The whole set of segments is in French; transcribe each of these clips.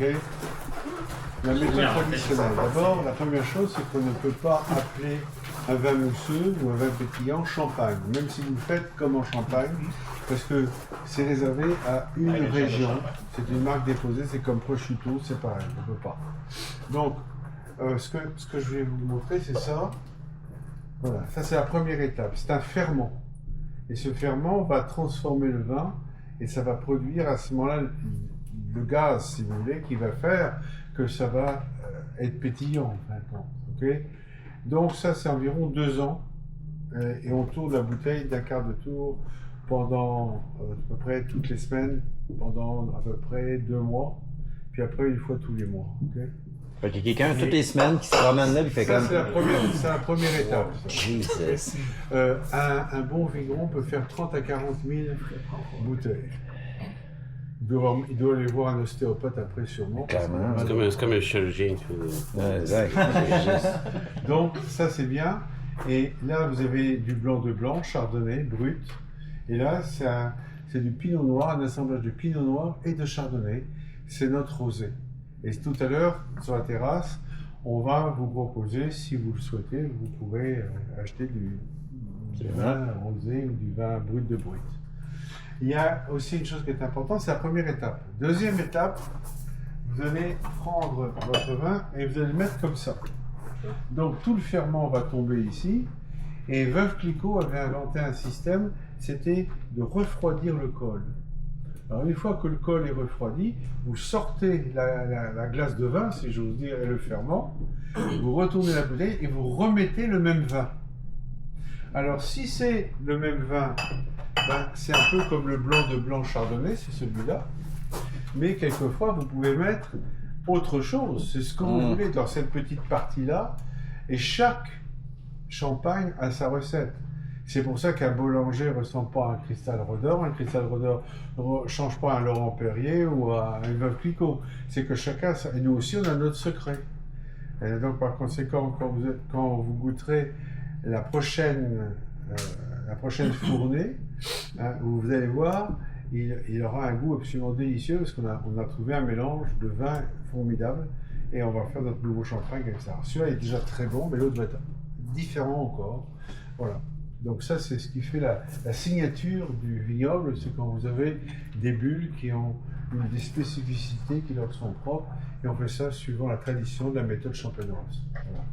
ok? La méthode traditionnelle. D'abord, la première chose, c'est qu'on ne peut pas appeler un vin mousseux ou un vin pétillant champagne, même si vous le faites comme en Champagne, parce que c'est réservé à une région. C'est une marque déposée, c'est comme prosciutto, c'est pareil, on ne peut pas. Donc, ce que je vais vous montrer, c'est ça. Voilà, ça c'est la première étape. C'est un ferment. Et ce ferment va transformer le vin et ça va produire à ce moment-là le gaz, si vous voulez, qui va faire que ça va être pétillant, en fin de compte. Okay. Donc ça, c'est environ 2 ans. Et on tourne la bouteille d'un quart de tour pendant à peu près toutes les semaines, pendant à peu près 2 mois. Puis après, une fois tous les mois. Okay. Fait qu'il y a quelqu'un toutes les semaines qui se promène là et fait ça, comme... c'est la première étape. Jesus. Un bon vigneron peut faire 30 à 40 000 bouteilles. Il doit aller voir un ostéopathe après sûrement. Clairement. C'est comme un chirurgien. Ouais, exact. Donc ça c'est bien. Et là vous avez du blanc de blanc, chardonnay, brut. Et là c'est du pinot noir, un assemblage de pinot noir et de chardonnay. C'est notre rosé. Et tout à l'heure, sur la terrasse, on va vous proposer, si vous le souhaitez, vous pourrez acheter du vin rosé ou du vin brut de brut. Il y a aussi une chose qui est importante, c'est la première étape. Deuxième étape, vous allez prendre votre vin et vous allez le mettre comme ça. Donc tout le ferment va tomber ici. Et Veuve Clicquot avait inventé un système, c'était de refroidir le col. Alors une fois que le col est refroidi, vous sortez la glace de vin, si j'ose dire, et le ferment, vous retournez la bouteille et vous remettez le même vin. Alors si c'est le même vin, ben, c'est un peu comme le blanc de blanc chardonnay, c'est celui-là, mais quelquefois vous pouvez mettre autre chose, c'est ce que vous voulez dans cette petite partie-là, et chaque champagne a sa recette. C'est pour ça qu'un Bollinger ne ressemble pas à un Cristal Rodor. Un Cristal Rodor ne change pas à un Laurent Perrier ou à une Veuve Clicquot. C'est que chacun, et nous aussi, on a notre secret. Et donc, par conséquent, quand vous goûterez la prochaine fournée, hein, vous allez voir, il aura un goût absolument délicieux parce qu'on a trouvé un mélange de vin formidable et on va faire notre nouveau champagne avec ça. Celui-là est déjà très bon, mais l'autre va être différent encore. Voilà. Donc ça, c'est ce qui fait la signature du vignoble, c'est quand vous avez des bulles qui ont des spécificités qui leur sont propres, et on fait ça suivant la tradition de la méthode champenoise. Voilà.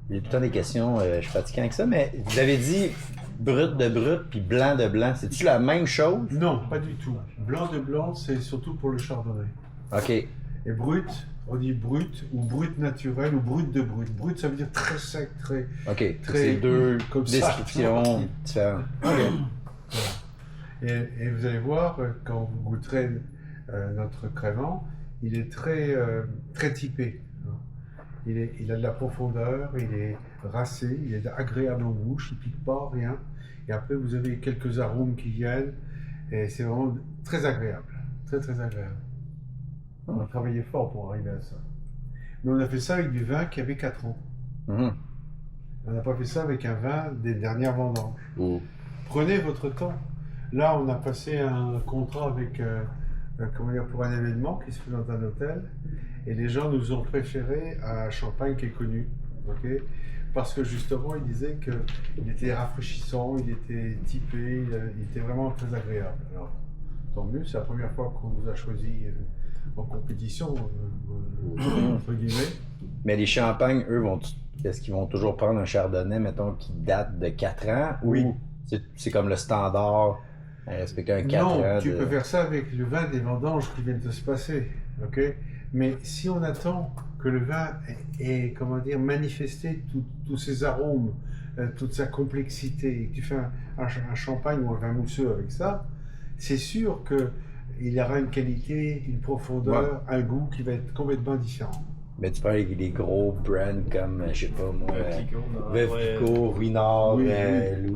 Il y a tout le temps des questions, je suis fatigué avec ça, mais vous avez dit brut de brut puis blanc de blanc, c'est-tu la même chose? Non, pas du tout. Blanc de blanc, c'est surtout pour le chardonnay. OK. Et brut, on dit brut ou brut naturel ou brut de brut. Brut, ça veut dire très sec, très... OK, très c'est deux comme descriptions différentes. OK. Voilà. Et vous allez voir, quand vous goûterez notre crément, il est très typé. Il a de la profondeur, il est racé, il est agréable en bouche, il ne pique pas, rien. Et après, vous avez quelques arômes qui viennent, et c'est vraiment très agréable. Très, très agréable. On a travaillé fort pour arriver à ça. Mais on a fait ça avec du vin qui avait 4 ans. On n'a pas fait ça avec un vin des dernières vendanges. Prenez votre temps. Là, on a passé un contrat avec, pour un événement qui se fait dans un hôtel. Et les gens nous ont préféré à Champagne qui est connu. Okay, parce que justement, ils disaient qu'il était rafraîchissant, il était typé, il était vraiment très agréable. Alors, tant mieux, c'est la première fois qu'on nous a choisi en compétition, entre guillemets. Mais les champagnes, eux, est-ce qu'ils vont toujours prendre un chardonnay, mettons, qui date de 4 ans? Oui. Ou c'est comme le standard, respecter un 4 ans? Non, tu peux faire ça avec le vin des vendanges qui viennent de se passer. Okay, mais si on attend que le vin ait comment dire, manifesté tous ses arômes, toute sa complexité, et que tu fais un champagne ou un vin mousseux avec ça, c'est sûr qu'il y aura une qualité, une profondeur, un goût qui va être complètement différent. Mais tu parles avec des gros brands comme, je sais pas moi, Veuve Clicquot, Ruinart, Oui, Louis